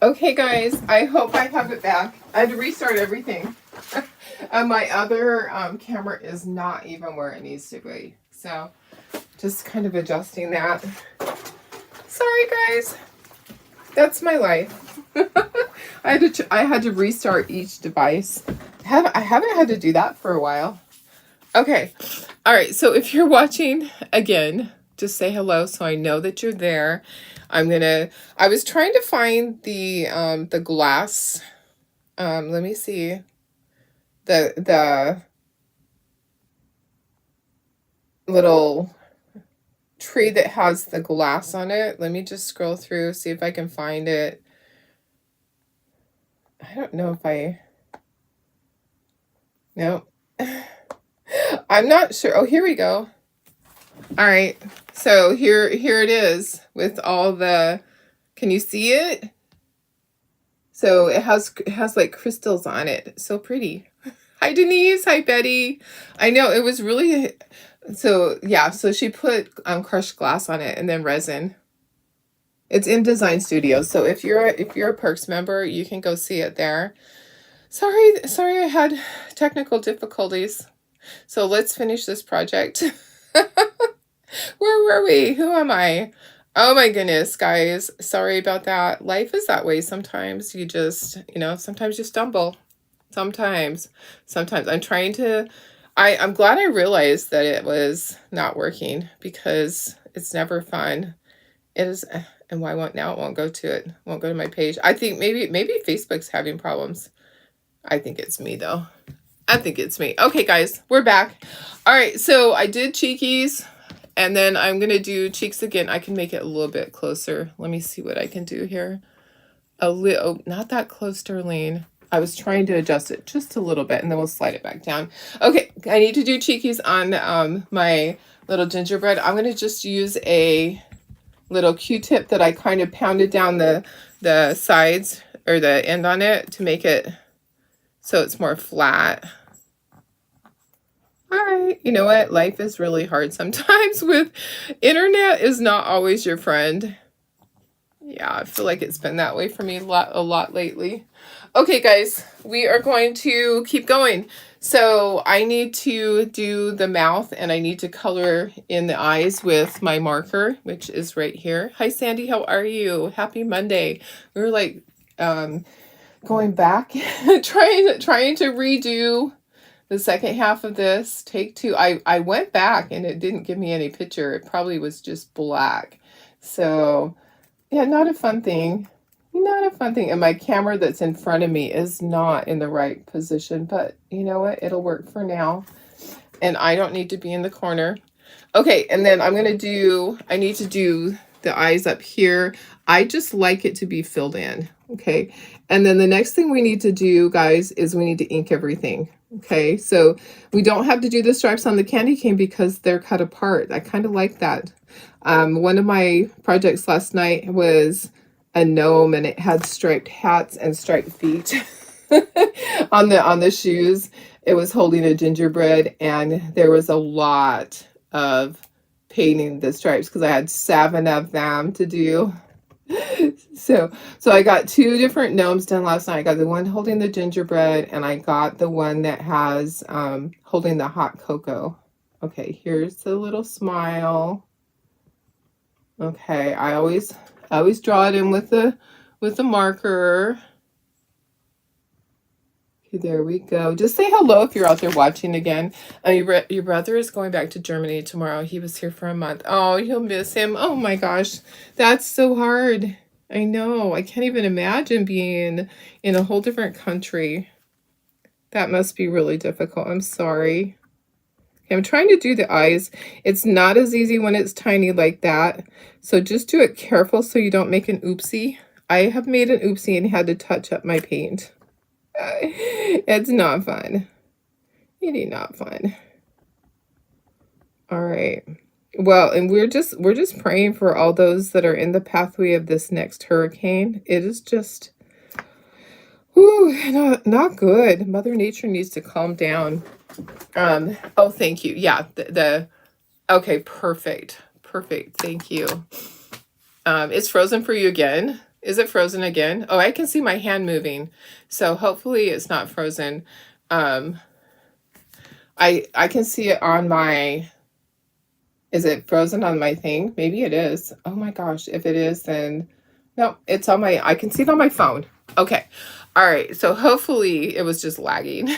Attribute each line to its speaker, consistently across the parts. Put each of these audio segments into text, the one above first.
Speaker 1: Okay, guys, I hope I have it back. I had to restart everything. And my other camera is not even where it needs to be. So, just kind of adjusting that. Sorry, guys. That's my life. I had to restart each device. I haven't had to do that for a while. Okay. All right. So if you're watching again, just say hello so I know that you're there. I was trying to find the glass. Let me see. The little tree that has the glass on it. Let me just scroll through, see if I can find it. I don't know if no. I'm not sure. Oh, here we go. All right. So here it is with all the, can you see it? So it has like crystals on it. So pretty. Hi, Denise. Hi, Betty. I know it was really, so yeah, so she put crushed glass on it and then resin. It's in Design Studios. So if you're a Perks member, you can go see it there. Sorry I had technical difficulties. So let's finish this project. Where were we? Who am I? Oh my goodness, guys. Sorry about that. Life is that way sometimes. You just, sometimes you stumble. Sometimes I'm trying to, I'm glad I realized that it was not working because it's never fun. It is, and why won't now it won't go to it. Won't go to my page. I think maybe Facebook's having problems. I think it's me though. I think it's me. Okay, guys, we're back. All right, so I did cheekies. And then I'm going to do cheeks again. I can make it a little bit closer. Let me see what I can do here. A little, not that close, Darlene. I was trying to adjust it just a little bit, and then we'll slide it back down. Okay, I need to do cheekies on my little gingerbread. I'm going to just use a little Q-tip that I kind of pounded down the sides or the end on it to make it so it's more flat. All right, you know what? Life is really hard sometimes with internet is not always your friend. Yeah, I feel like it's been that way for me a lot lately. Okay, guys, we are going to keep going. So I need to do the mouth and I need to color in the eyes with my marker, which is right here. Hi, Sandy. How are you? Happy Monday. We were like going back, trying to redo the second half of this, take two. I went back and it didn't give me any picture. It probably was just black. So, yeah, not a fun thing. Not a fun thing. And my camera that's in front of me is not in the right position. But you know what? It'll work for now. And I don't need to be in the corner. Okay, and then I need to do the eyes up here. I just like it to be filled in. Okay, and then the next thing we need to do, guys, is we need to ink everything. Okay, so we don't have to do the stripes on the candy cane because they're cut apart. I kind of like that. One of my projects last night was a gnome and it had striped hats and striped feet on the shoes. It was holding a gingerbread and there was a lot of painting the stripes because I had 7 of them to do. So I got 2 different gnomes done last night. I got the one holding the gingerbread and I got the one that has holding the hot cocoa. Okay, here's the little smile. Okay, I always draw it in with the marker. Okay, there we go. Just say hello if you're out there watching again. Your brother is going back to Germany tomorrow. He was here for a month. Oh, you'll miss him. Oh my gosh, that's so hard. I know. I can't even imagine being in a whole different country. That must be really difficult. I'm sorry. Okay, I'm trying to do the eyes. It's not as easy when it's tiny like that. So just do it careful so you don't make an oopsie. I have made an oopsie and had to touch up my paint. It's not fun. It ain't not fun. All right. Well, and we're just praying for all those that are in the pathway of this next hurricane. It is just, not good. Mother Nature needs to calm down. Oh, thank you. Yeah, okay, perfect. Thank you. It's frozen for you again. Is it frozen again? Oh, I can see my hand moving. So hopefully it's not frozen. Um, I can see it on my, is it frozen on my thing? Maybe it is. Oh my gosh. If it is, then no, it's on my, I can see it on my phone. Okay. All right. So hopefully it was just lagging.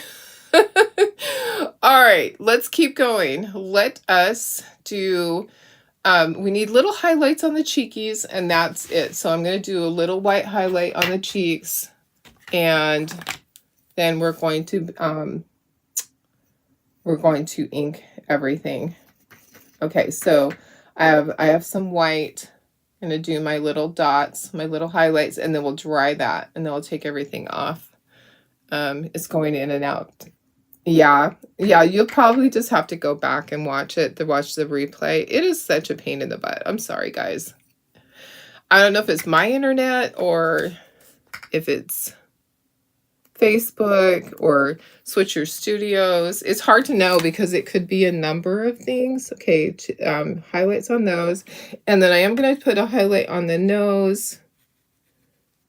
Speaker 1: All right, let's keep going. Let us do, we need little highlights on the cheekies, and that's it. So I'm going to do a little white highlight on the cheeks, and then we're going to ink everything. Okay, so I have some white. I'm going to do my little dots, my little highlights, and then we'll dry that, and then we'll take everything off. It's going in and out. Yeah, you'll probably just have to go back and watch it, to watch the replay. It is such a pain in the butt. I'm sorry, guys. I don't know if it's my internet or if it's Facebook or Switcher Studios. It's hard to know because it could be a number of things. Okay, highlights on those. And then I am going to put a highlight on the nose.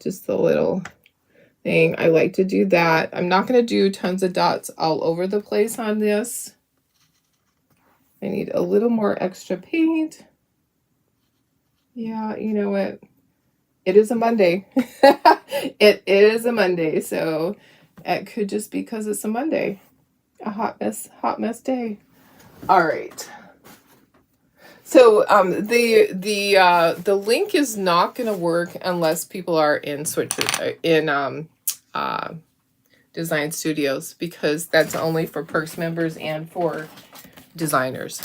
Speaker 1: Just a little thing. I like to do that. I'm not going to do tons of dots all over the place on this. I need a little more extra paint. Yeah, you know what? It is a Monday. It is a Monday, so it could just be because it's a Monday. A hot mess day. All right. So the link is not going to work unless people are in Design Studios, because that's only for Perks members and for designers.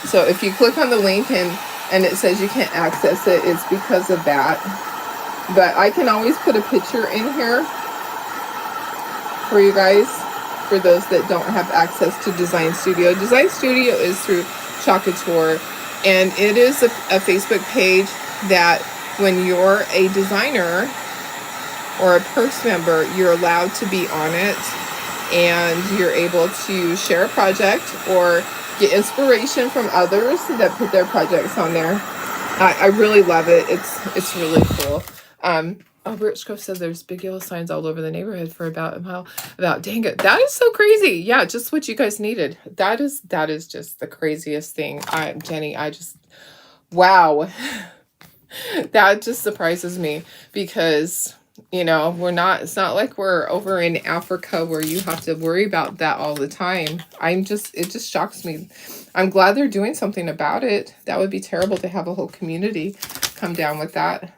Speaker 1: So if you click on the link and it says you can't access it, it's because of that. But I can always put a picture in here for you guys, for those that don't have access to Design Studio. Design Studio is through Shakator, and it is a Facebook page that when you're a designer or a Perks member, you're allowed to be on it, and you're able to share a project or get inspiration from others that put their projects on there. I really love it. It's really cool. Rich Grove says there's big yellow signs all over the neighborhood for about a mile. Dang it, that is so crazy. Yeah, just what you guys needed. That is just the craziest thing. Jenny, wow. That just surprises me, because you know, it's not like we're over in Africa where you have to worry about that all the time. It just shocks me. I'm glad they're doing something about it. That would be terrible to have a whole community come down with that.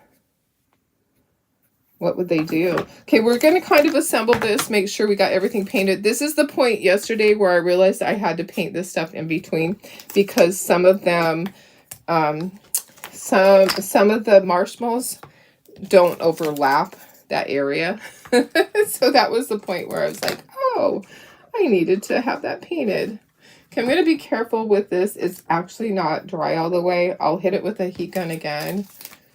Speaker 1: What would they do? Okay, we're going to kind of assemble this, make sure we got everything painted. This is the point yesterday where I realized I had to paint this stuff in between, because some of them, some of the marshmallows don't overlap that area. So that was the point where I was like, oh, I needed to have that painted. Okay, I'm going to be careful with this. It's actually not dry all the way. I'll hit it with a heat gun again.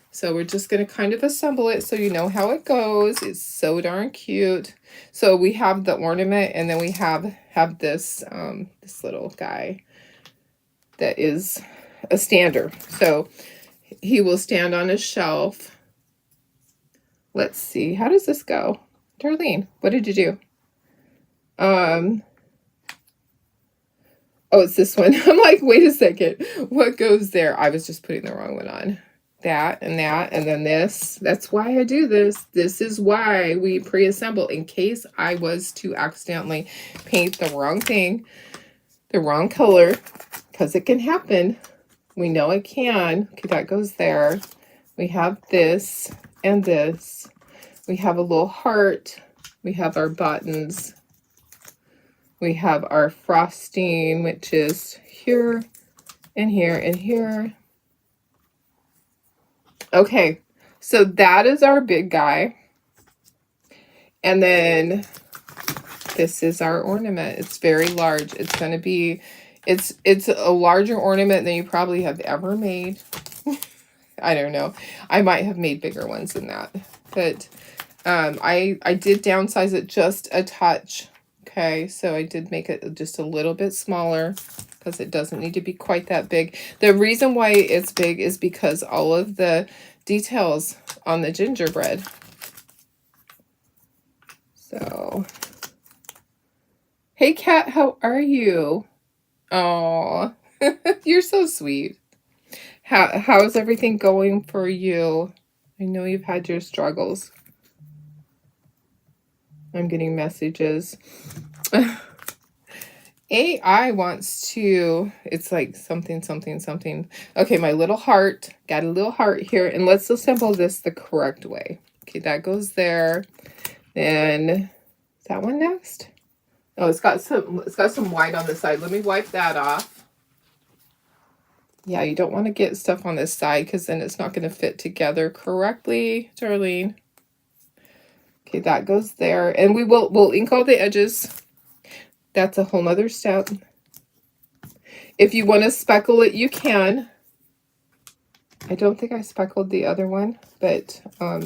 Speaker 1: So we're just going to kind of assemble it so you know how it goes. It's so darn cute. So we have the ornament, and then we have this this little guy that is a stander. So he will stand on a shelf. Let's see. How does this go? Darlene, what did you do? Oh, it's this one. I'm like, wait a second. What goes there? I was just putting the wrong one on. That, and then this. That's why I do this. This is why we pre-assemble, in case I was to accidentally paint the wrong thing, the wrong color, because it can happen. We know it can. Okay, that goes there. We have this and this. We have a little heart. We have our buttons. We have our frosting, which is here and here and here. Okay, so that is our big guy. And then this is our ornament. It's very large. It's going to be, it's a larger ornament than you probably have ever made. I don't know. I might have made bigger ones than that. But I did downsize it just a touch. Okay, so I did make it just a little bit smaller, because it doesn't need to be quite that big. The reason why it's big is because all of the details on the gingerbread. So, hey Kat, how are you? Oh, you're so sweet. How's everything going for you? I know you've had your struggles. I'm getting messages. AI wants to, it's like something, something, something. Okay, my little heart, got a little heart here, and let's assemble this the correct way. Okay, that goes there. Then, is that one next? Oh, it's got some white on the side. Let me wipe that off. Yeah, you don't want to get stuff on this side because then it's not going to fit together correctly, Darlene. Okay, that goes there. And we'll ink all the edges. That's a whole nother step. If you want to speckle it, you can. I don't think I speckled the other one, but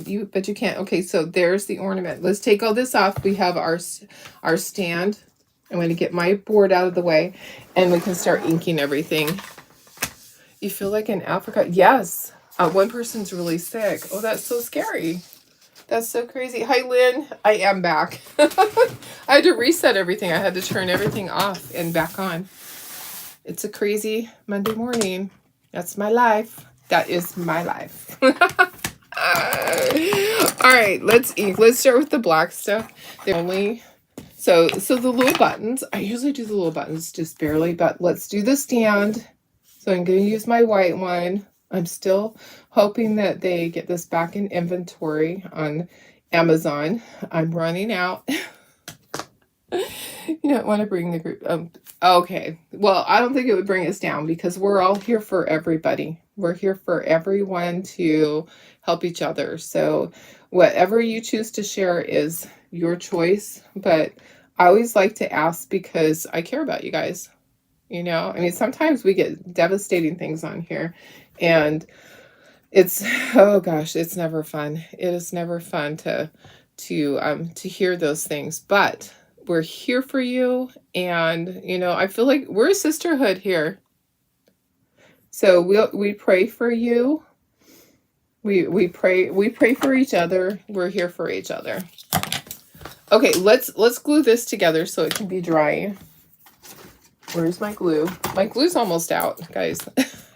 Speaker 1: you can't. Okay, so there's the ornament. Let's take all this off. We have our stand. I'm going to get my board out of the way, and we can start inking everything. You feel like in Africa? Yes. One person's really sick. Oh, that's so scary. That's so crazy. Hi, Lynn. I am back. I had to reset everything. I had to turn everything off and back on. It's a crazy Monday morning. That's my life. That is my life. All right, let's ink. Let's start with the black stuff. They're only... So the little buttons, I usually do the little buttons just barely, but let's do the stand. So I'm going to use my white one. I'm still hoping that they get this back in inventory on Amazon. I'm running out. You don't want to bring the group. Okay. Well, I don't think it would bring us down because we're all here for everybody. We're here for everyone to help each other. So whatever you choose to share is your choice. But I always like to ask because I care about you guys. You know, I mean, sometimes we get devastating things on here and it's, oh gosh, it's never fun. It is never fun to hear those things, but we're here for you. And, you know, I feel like we're a sisterhood here. So we pray for you. We pray for each other. We're here for each other. Okay, let's glue this together so it can be dry. Where's my glue? My glue's almost out, guys.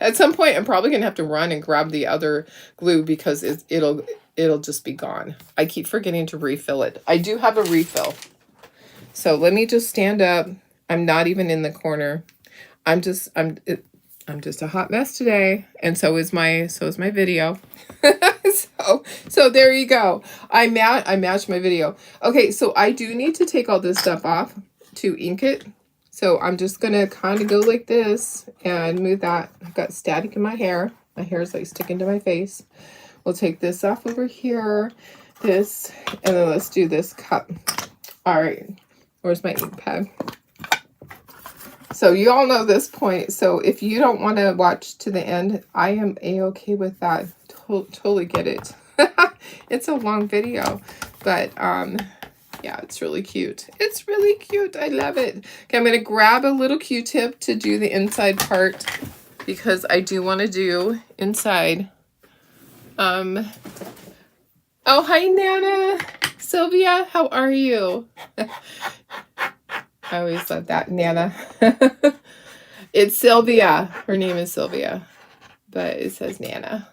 Speaker 1: At some point, I'm probably going to have to run and grab the other glue because it'll just be gone. I keep forgetting to refill it. I do have a refill. So let me just stand up. I'm not even in the corner. I'm just a hot mess today. And so is my video. So there you go. I matched my video. Okay, so I do need to take all this stuff off to ink it. So I'm just going to kind of go like this and move that. I've got static in my hair. My hair is like sticking to my face. We'll take this off over here, this, and then let's do this cup. All right, where's my ink pad? So you all know this point. So if you don't want to watch to the end, I am a-okay with that. Totally get it. It's a long video, but yeah, it's really cute. It's really cute. I love it. Okay, I'm going to grab a little Q-tip to do the inside part because I do want to do inside. Oh, hi, Nana. Sylvia, how are you? I always love that, Nana. It's Sylvia. Her name is Sylvia, but it says Nana.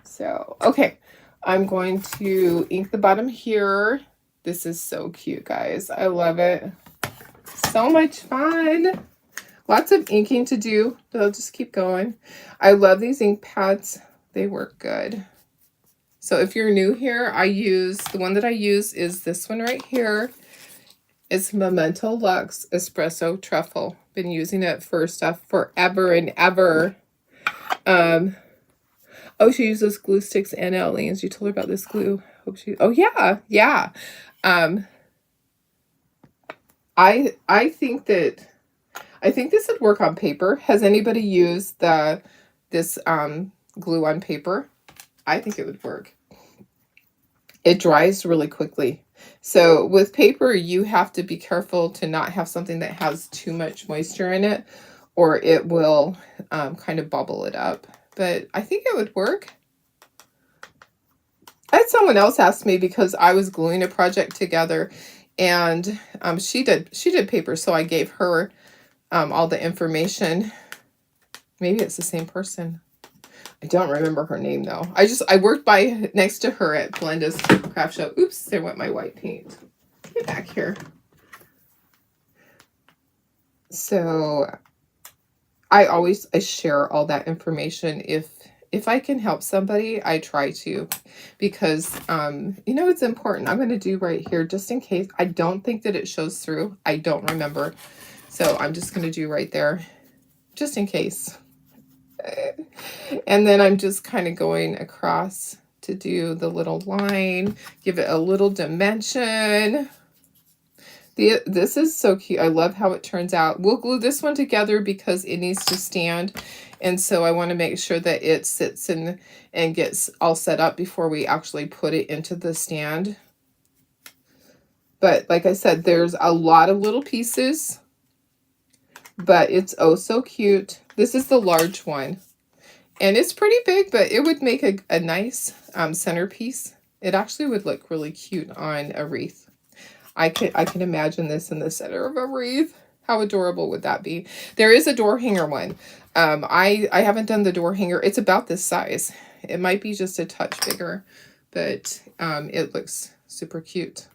Speaker 1: So, okay. I'm going to ink the bottom here. This is so cute, guys. I love it. So much fun. Lots of inking to do. They'll just keep going. I love these ink pads. They work good. So if you're new here, the one that I use is this one right here. It's Memento Luxe Espresso Truffle. Been using it for stuff forever and ever. Oh, she uses glue sticks and Aleene's. You told her about this glue. Oh yeah, yeah. I think this would work on paper. Has anybody used this glue on paper? I think it would work. It dries really quickly. So with paper, you have to be careful to not have something that has too much moisture in it, or it will kind of bubble it up. But I think it would work. I had someone else ask me because I was gluing a project together, and she did paper, so I gave her all the information. Maybe it's the same person. I don't remember her name though. I worked by next to her at Belinda's craft show. Oops, there went my white paint. Get back here. So I share all that information. If I can help somebody, I try to, because you know, it's important. I'm going to do right here just in case. I don't think that it shows through. I don't remember. So I'm just going to do right there just in case. And then I'm just kind of going across to do the little line, give it a little dimension. This is so cute. I love how it turns out. We'll glue this one together because it needs to stand. And so I want to make sure that it sits and gets all set up before we actually put it into the stand. But like I said, there's a lot of little pieces, but it's oh so cute. This is the large one. And it's pretty big, but it would make a nice centerpiece. It actually would look really cute on a wreath. I can imagine this in the center of a wreath. How adorable would that be? There is a door hanger one. I haven't done the door hanger. It's about this size. It might be just a touch bigger, but it looks super cute.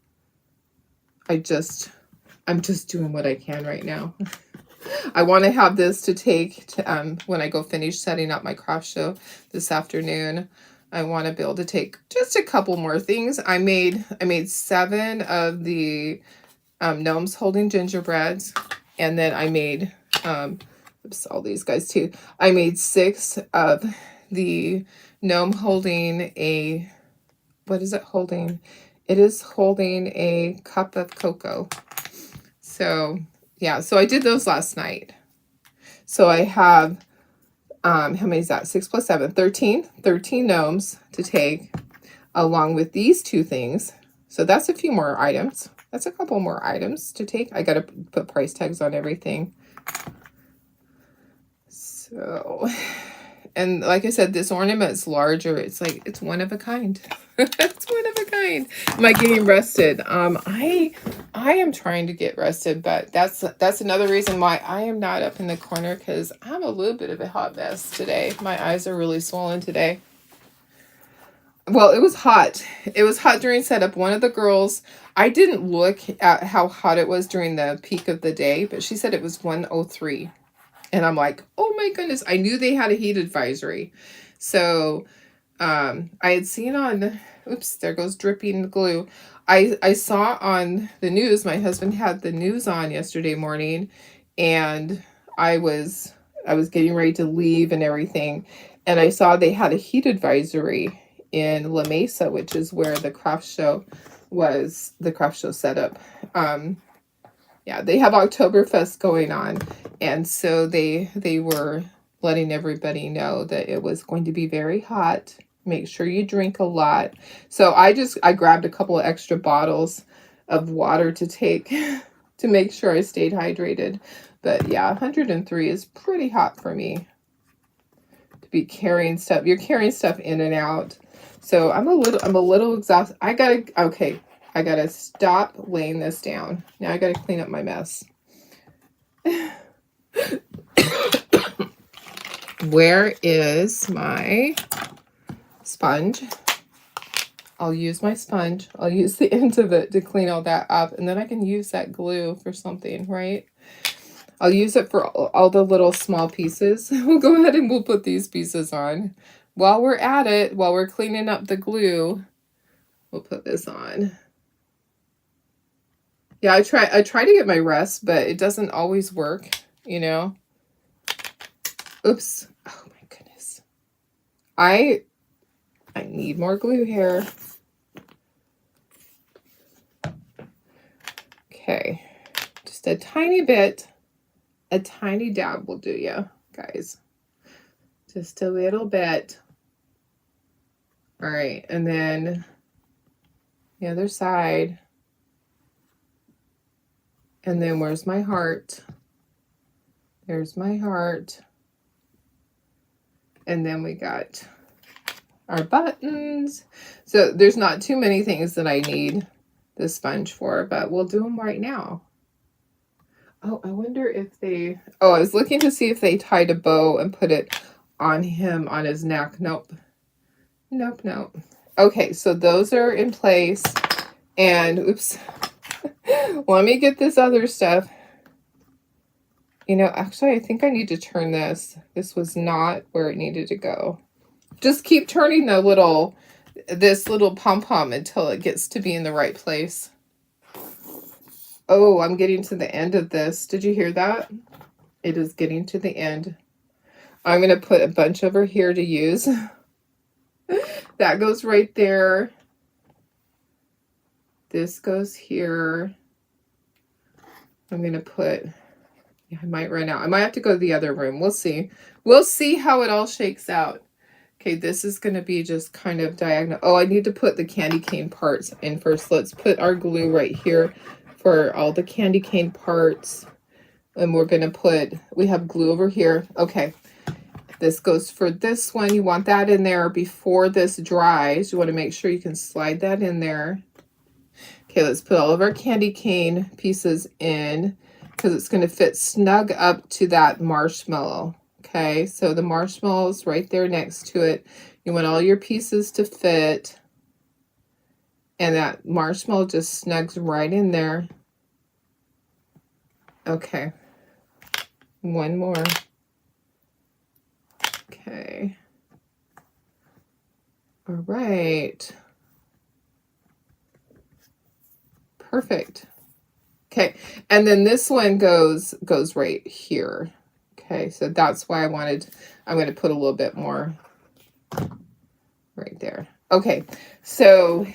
Speaker 1: I'm just doing what I can right now. I want to have this to take to, when I go finish setting up my craft show this afternoon. I want to be able to take just a couple more things. I made 7 of the gnomes holding gingerbreads, and then I made oops, all these guys too. I made 6 of the gnome holding a, what is it holding? It is holding a cup of cocoa. So yeah, so I did those last night. So I have, how many is that? 6 plus 7, 13 gnomes to take, along with these 2 things. So that's a few more items. That's a couple more items to take. I got to put price tags on everything. So, and like I said, this ornament's larger. It's like, it's one of a kind. It's one of a kind. Am I getting rested? I am trying to get rested, but that's another reason why I am not up in the corner, because I'm a little bit of a hot mess today. My eyes are really swollen today. Well, it was hot. It was hot during setup. One of the girls, I didn't look at how hot it was during the peak of the day, but she said it was 103. And I'm like, oh my goodness. I knew they had a heat advisory. So I had seen on, oops, there goes dripping glue. I saw on the news, my husband had the news on yesterday morning, and I was getting ready to leave and everything. And I saw they had a heat advisory in La Mesa, which is where the craft show was, the craft show setup. Yeah, they have Oktoberfest going on. And so they were letting everybody know that it was going to be very hot. Make sure you drink a lot. So I grabbed a couple of extra bottles of water to take to make sure I stayed hydrated. But yeah, 103 is pretty hot for me to be carrying stuff. You're carrying stuff in and out. So I'm a little exhausted. I gotta stop laying this down. Now I gotta clean up my mess. Where is my sponge? I'll use my sponge. I'll use the end of it to clean all that up, and then I can use that glue for something, right? I'll use it for all the little small pieces. We'll go ahead and we'll put these pieces on. While we're at it, while we're cleaning up the glue, we'll put this on. Yeah, I try to get my rest, but it doesn't always work, you know. Oops. Oh my goodness. I need more glue here. Okay. Just a tiny bit. A tiny dab will do you, guys. Just a little bit. All right, and then the other side. And then where's my heart? There's my heart. And then we got our buttons. So there's not too many things that I need the sponge for, but we'll do them right now. Oh, I wonder if they, oh, I was looking to see if they tied a bow and put it on him on his neck. Nope. Nope, nope. Okay, so those are in place. And oops. Let me get this other stuff. You know, actually, I think I need to turn this. This was not where it needed to go. Just keep turning the little, this little pom-pom until it gets to be in the right place. Oh, I'm getting to the end of this. Did you hear that? It is getting to the end. I'm going to put a bunch over here to use. That goes right there. This goes here. I'm going to put, yeah, I might run out. I might have to go to the other room. We'll see. We'll see how it all shakes out. Okay, this is going to be just kind of diagonal. Oh, I need to put the candy cane parts in first. Let's put our glue right here for all the candy cane parts. And we're going to put, we have glue over here. Okay, this goes for this one. You want that in there before this dries. You want to make sure you can slide that in there. Okay, let's put all of our candy cane pieces in because it's going to fit snug up to that marshmallow. Okay, so the marshmallow is right there next to it. You want all your pieces to fit. And that marshmallow just snugs right in there. Okay. One more. Okay. All right. Perfect. Okay, and then this one goes right here. Okay, so that's why I'm going to put a little bit more right there. Okay, so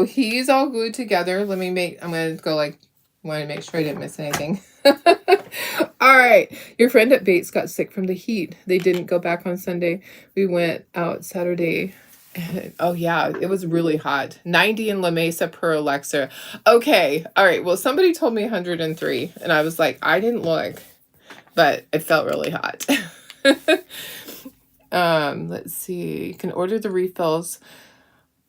Speaker 1: he's all glued together. I'm going to go like, I want to make sure I didn't miss anything. All right, your friend at Bates got sick from the heat. They didn't go back on Sunday. We went out Saturday. Oh yeah, it was really hot. 90 in La Mesa per Alexa. Okay, all right. Well, somebody told me 103, and I was like, I didn't look, but it felt really hot. Let's see. You can order the refills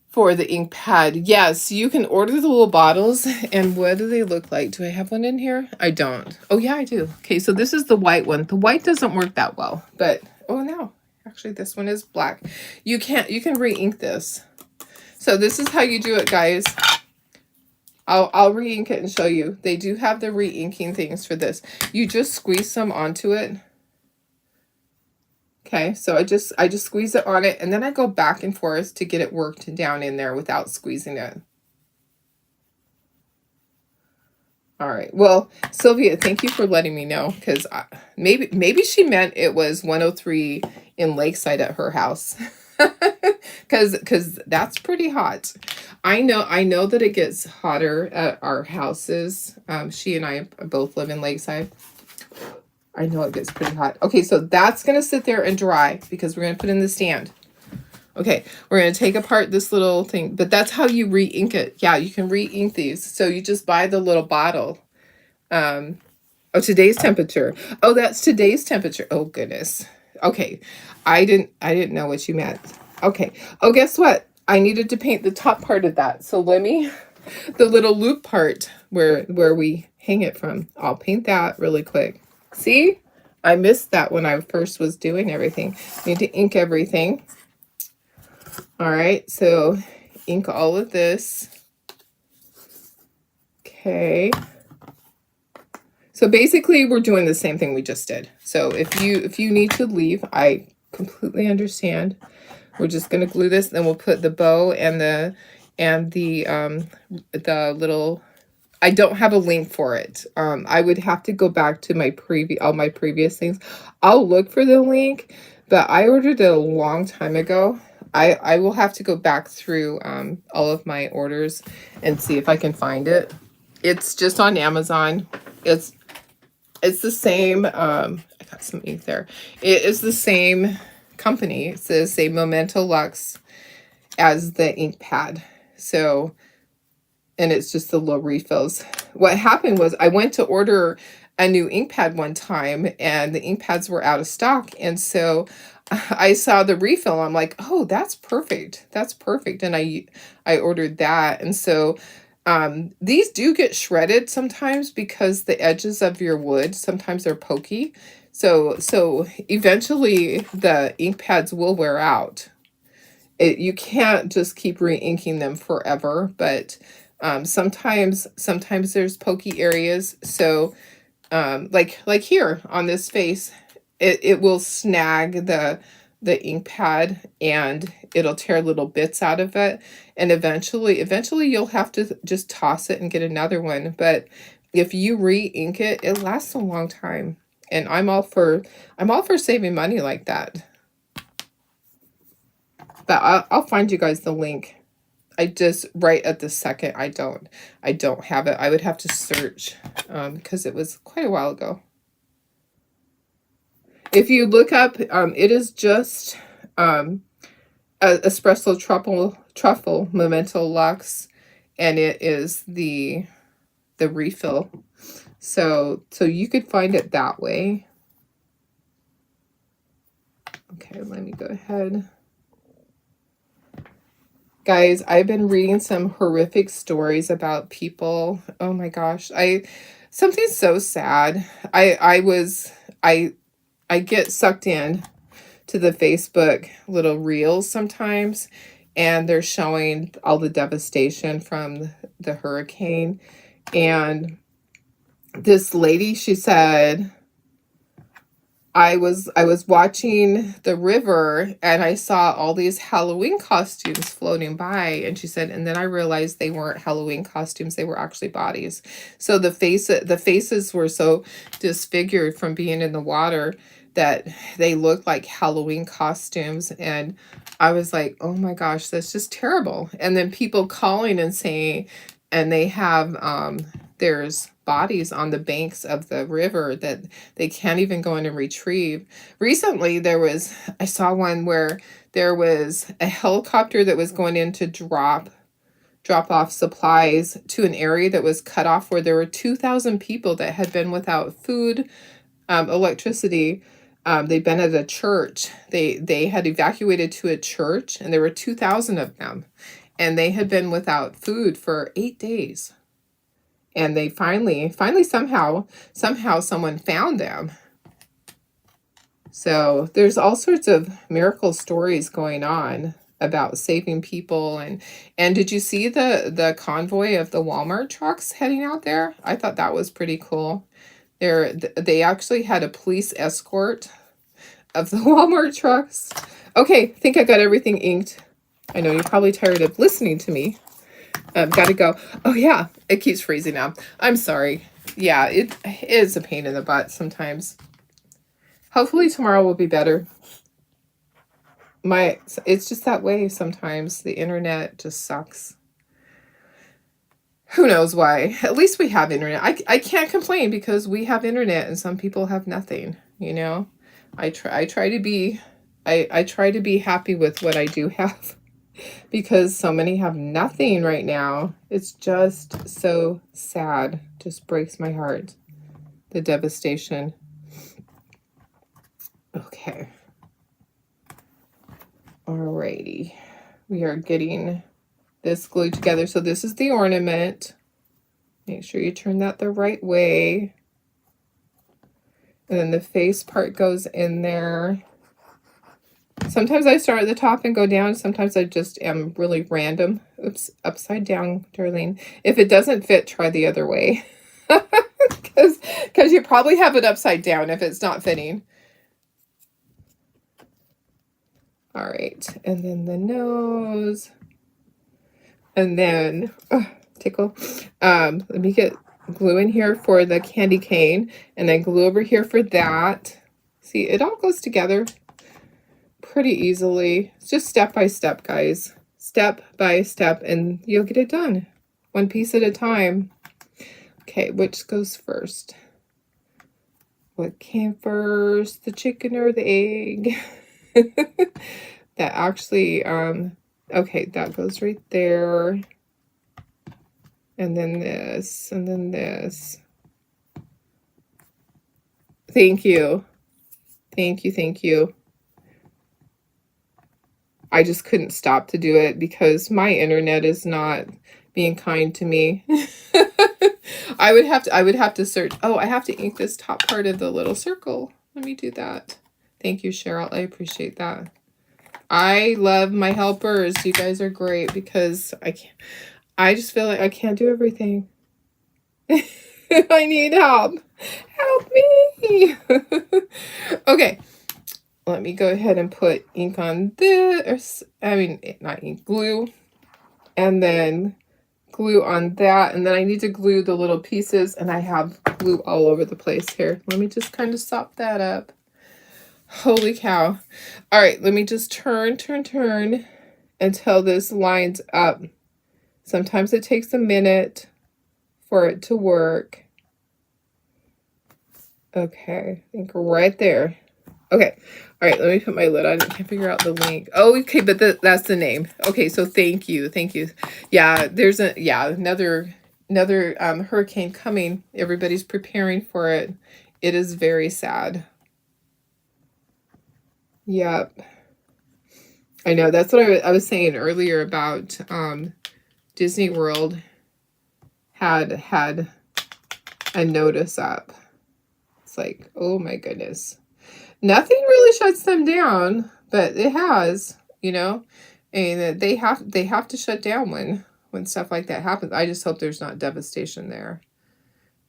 Speaker 1: for the ink pad. Yes, you can order the little bottles. And what do they look like? Do I have one in here? I don't. Oh yeah, I do. Okay, so this is the white one. The white doesn't work that well, but oh no. Actually, this one is black. You can re-ink this. So this is how you do it, guys. I'll re-ink it and show you. They do have the re-inking things for this. You just squeeze some onto it. Okay, so I just squeeze it on it, and then I go back and forth to get it worked down in there without squeezing it. All right. Well, Sylvia, thank you for letting me know, because maybe she meant it was 103 in Lakeside at her house, because that's pretty hot. I know that it gets hotter at our houses. She and I both live in Lakeside. I know it gets pretty hot. Okay, so that's gonna sit there and dry because we're gonna put in the stand. Okay, we're going to take apart this little thing, but that's how you re-ink it. Yeah, you can re-ink these. So you just buy the little bottle. Oh, today's temperature. Oh, that's today's temperature. Oh, goodness. Okay, I didn't know what you meant. Okay. Oh, guess what? I needed to paint the top part of that. So the little loop part where we hang it from. I'll paint that really quick. See? I missed that when I first was doing everything. Need to ink everything. All right, so ink all of this. Okay. So basically we're doing the same thing we just did. So if you need to leave, I completely understand. We're just going to glue this, then we'll put the bow and the little, I don't have a link for it. I would have to go back to all my previous things. I'll look for the link, but I ordered it a long time ago. I will have to go back through all of my orders and see if I can find it. It's just on Amazon. It's the same. I got some ink there. It is the same company. It's the same Memento Luxe as the ink pad. So, and it's just the little refills. What happened was I went to order a new ink pad one time, and the ink pads were out of stock. And so I saw the refill. I'm like, oh, that's perfect. That's perfect. And I ordered that. And so these do get shredded sometimes because the edges of your wood sometimes are pokey. So eventually the ink pads will wear out. You can't just keep re-inking them forever, but sometimes there's pokey areas. So like here on this face, it will snag the ink pad, and it'll tear little bits out of it, and eventually you'll have to just toss it and get another one. But if you re-ink it, it lasts a long time, and I'm all for saving money like that. But I'll find you guys the link. I just right at the second I don't have it. I would have to search because it was quite a while ago. If you look up, it is just espresso truffle memento luxe, and it is the refill. So you could find it that way. Okay, let me go ahead. Guys, I've been reading some horrific stories about people. Oh my gosh. Something so sad. I get sucked in to the Facebook little reels sometimes, and they're showing all the devastation from the hurricane. And this lady, she said, I was watching the river, and I saw all these Halloween costumes floating by, and she said, and then I realized they weren't Halloween costumes, they were actually bodies. So the faces were so disfigured from being in the water that they looked like Halloween costumes. And I was like, oh my gosh, that's just terrible. And then people calling and saying, and they have there's bodies on the banks of the river that they can't even go in and retrieve. Recently, I saw one where there was a helicopter that was going in to drop off supplies to an area that was cut off, where there were 2,000 people that had been without food, electricity. They'd been at a church. They had evacuated to a church, and there were 2,000 of them, and they had been without food for 8 days. And they finally somehow someone found them. So there's all sorts of miracle stories going on about saving people. And did you see the convoy of the Walmart trucks heading out there? I thought that was pretty cool. They actually had a police escort of the Walmart trucks. Okay, I think I got everything inked. I know you're probably tired of listening to me. Gotta go. Oh yeah, it keeps freezing up. I'm sorry. Yeah, it is a pain in the butt sometimes. Hopefully tomorrow will be better. It's just that way sometimes. The internet just sucks. Who knows why? At least we have internet. I can't complain because we have internet and some people have nothing, you know? I try to be happy with what I do have, because so many have nothing right now. It's just so sad. Just breaks my heart. The devastation. Okay. Alrighty. We are getting this glued together. So this is the ornament. Make sure you turn that the right way. And then the face part goes in there. Sometimes I start at the top and go down. Sometimes I just am really random. Oops, upside down, Darlene. If it doesn't fit, try the other way. Because you probably have it upside down if it's not fitting. All right, and then the nose. And then, tickle. Let me get glue in here for the candy cane, and then glue over here for that. See, it all goes together pretty easily. It's just step by step, guys. Step by step, and you'll get it done. One piece at a time. Okay, which goes first? What came first, the chicken or the egg? That actually, okay, that goes right there. And then this, and then this. Thank you. Thank you. Thank you. I just couldn't stop to do it because my internet is not being kind to me. I would have to search. Oh, I have to ink this top part of the little circle. Let me do that. Thank you, Cheryl. I appreciate that. I love my helpers. You guys are great because I just feel like I can't do everything. I need help. Help me. Okay. Let me go ahead and put ink on this. Not ink, glue. And then glue on that. And then I need to glue the little pieces. And I have glue all over the place here. Let me just kind of sop that up. Holy cow. All right, let me just turn until this lines up. Sometimes it takes a minute for it to work. Okay, I think right there. Okay, all right, let me put my lid on. I can't figure out the link. Oh, okay, but that's the name. Okay, so thank you. Yeah, there's another hurricane coming. Everybody's preparing for it. It is very sad. Yep. I know, that's what I was saying earlier about Disney World had a notice up. It's like, oh my goodness. Nothing really shuts them down, but it has, and they have to shut down when stuff like that happens. I just hope there's not devastation there,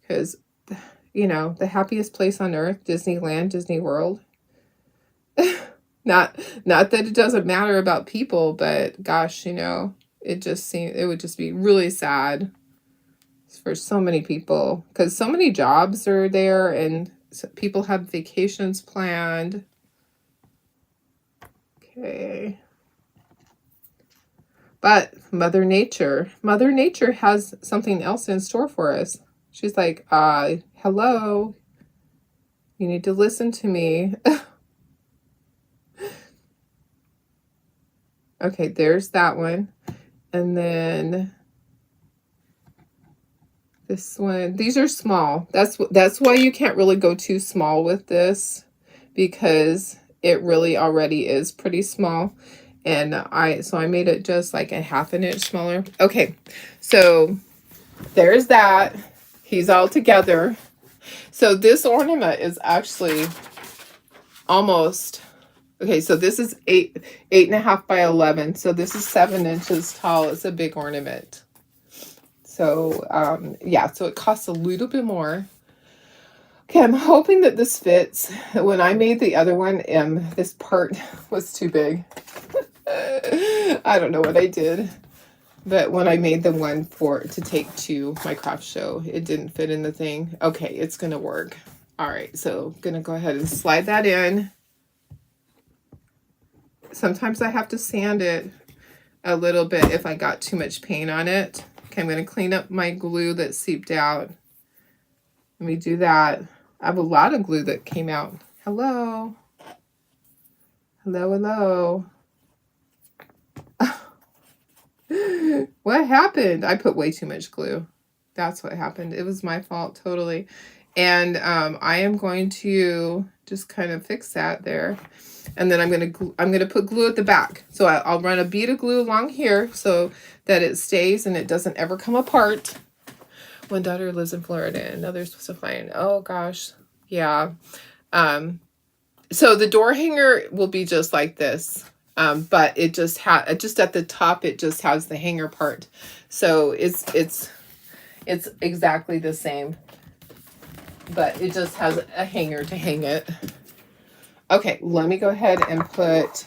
Speaker 1: because the happiest place on earth, Disneyland, Disney World. Not that it doesn't matter about people, but gosh, it would just be really sad for so many people, because so many jobs are there and people have vacations planned. Okay. But Mother Nature has something else in store for us. She's like, hello, you need to listen to me. Okay, there's that one. And then this one, these are small. That's why you can't really go too small with this, because it really already is pretty small. And I made it just like a 1/2 inch smaller. Okay, so there's that. He's all together. So this ornament is actually almost, okay, so this is 8.5 by 11. So this is 7 inches tall. It's a big ornament. So, yeah, so it costs a little bit more. Okay, I'm hoping that this fits. When I made the other one, this part was too big. I don't know what I did. But when I made the one to take to my craft show, it didn't fit in the thing. Okay, it's going to work. All right, so I'm going to go ahead and slide that in. Sometimes I have to sand it a little bit if I got too much paint on it. Okay, I'm going to clean up my glue that seeped out. Let me do that. I have a lot of glue that came out. Hello. Hello, hello. What happened? I put way too much glue. That's what happened. It was my fault, totally. And I am going to just kind of fix that there. And then I'm gonna put glue at the back. So I'll run a bead of glue along here so that it stays and it doesn't ever come apart. One daughter lives in Florida and another's supposed to find. Oh gosh, yeah. So the door hanger will be just like this, but it just at the top it just has the hanger part. So it's exactly the same, but it just has a hanger to hang it. Okay, let me go ahead and put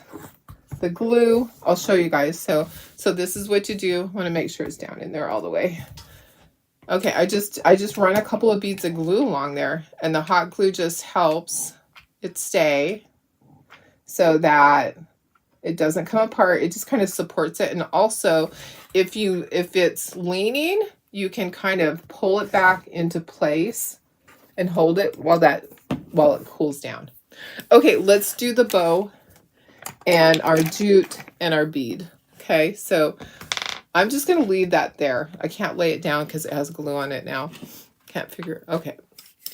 Speaker 1: the glue. I'll show you guys. So this is what you do. I want to make sure it's down in there all the way. Okay, I just run a couple of beads of glue along there, and the hot glue just helps it stay so that it doesn't come apart. It just kind of supports it. And also, if it's leaning, you can kind of pull it back into place and hold it while it cools down. Okay, let's do the bow and our jute and our bead. Okay, so I'm just going to leave that there. I can't lay it down because it has glue on it now. Can't figure, okay.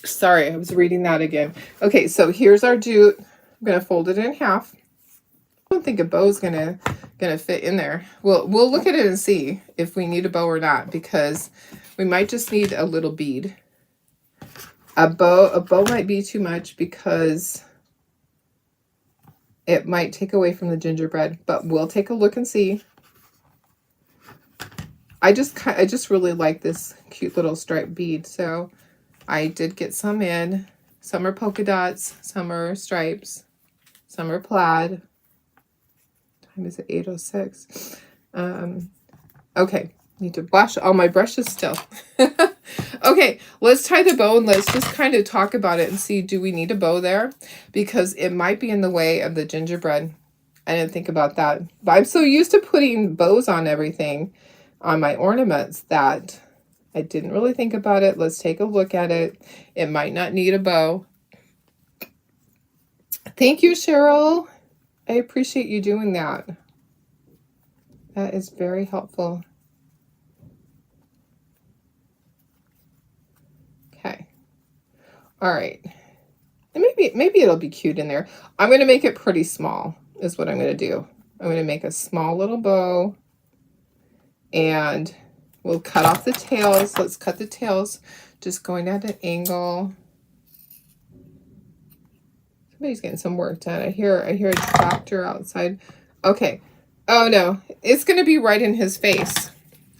Speaker 1: Sorry, I was reading that again. Okay, so here's our jute. I'm gonna fold it in half. I don't think a bow's gonna fit in there. We'll look at it and see if we need a bow or not, because we might just need a little bead. A bow might be too much because it might take away from the gingerbread, but we'll take a look and see. I just really like this cute little striped bead, so I did get some in. Some are polka dots, some are stripes, some are plaid. Time is at 8:06. Okay, need to wash all my brushes still. Okay, let's tie the bow and let's just kind of talk about it and see, do we need a bow there? Because it might be in the way of the gingerbread. I didn't think about that. But I'm so used to putting bows on everything, on my ornaments, that I didn't really think about it. Let's take a look at it. It might not need a bow. Thank you, Cheryl. I appreciate you doing that. That is very helpful. Okay. All right. And maybe it'll be cute in there. I'm going to make it pretty small is what I'm going to do. I'm going to make a small little bow. And we'll cut off the tails. Let's cut the tails, just going at an angle. Somebody's getting some work done. I hear a tractor outside. Okay. Oh no, it's going to be right in his face.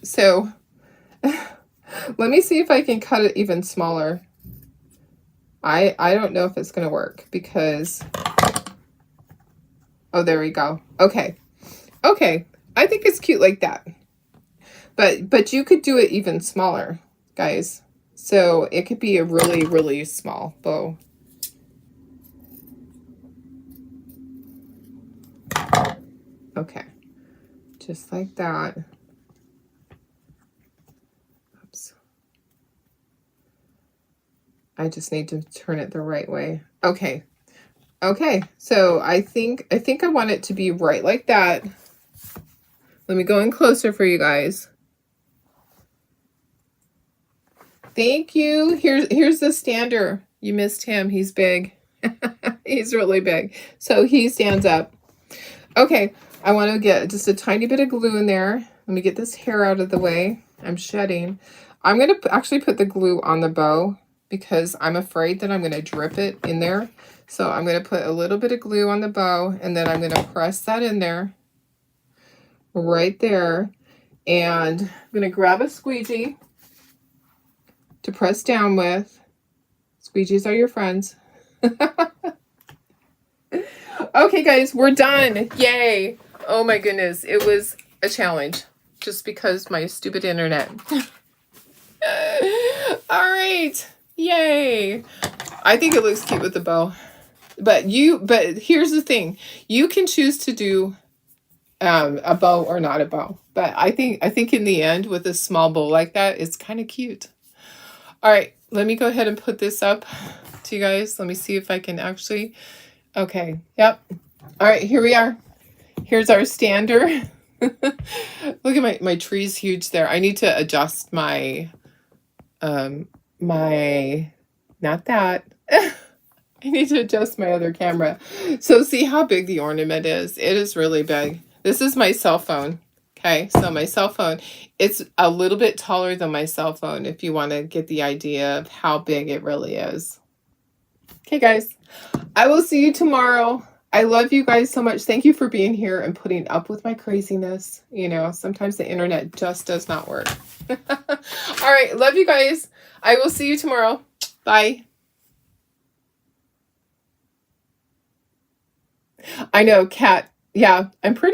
Speaker 1: So let me see if I can cut it even smaller. I don't know if it's going to work because, oh, there we go. Okay. Okay. I think it's cute like that. But you could do it even smaller, guys. So it could be a really, really small bow. Okay. Just like that. Oops. I just need to turn it the right way. Okay. Okay. So I think I want it to be right like that. Let me go in closer for you guys. Thank you. Here's the stander. You missed him. He's big. He's really big. So he stands up. Okay. I want to get just a tiny bit of glue in there. Let me get this hair out of the way. I'm shedding. I'm going to actually put the glue on the bow because I'm afraid that I'm going to drip it in there. So I'm going to put a little bit of glue on the bow, and then I'm going to press that in there right there. And I'm going to grab a squeegee to press down with. Squeegees are your friends. Okay, guys, we're done. Yay. Oh my goodness. It was a challenge just because my stupid internet. All right. Yay. I think it looks cute with the bow. But here's the thing. You can choose to do a bow or not a bow. But I think in the end, with a small bow like that, it's kind of cute. All right, let me go ahead and put this up to you guys. Let me see if I can actually. Okay, yep. All right, here we are. Here's our stander. Look at my tree's huge there. I need to adjust my, not that. I need to adjust my other camera. So see how big the ornament is. It is really big. This is my cell phone. Okay, so my cell phone, it's a little bit taller than my cell phone if you want to get the idea of how big it really is. Okay, guys, I will see you tomorrow. I love you guys so much. Thank you for being here and putting up with my craziness. You know, sometimes the internet just does not work. All right, love you guys. I will see you tomorrow. Bye. I know, Kat. Yeah, I'm pretty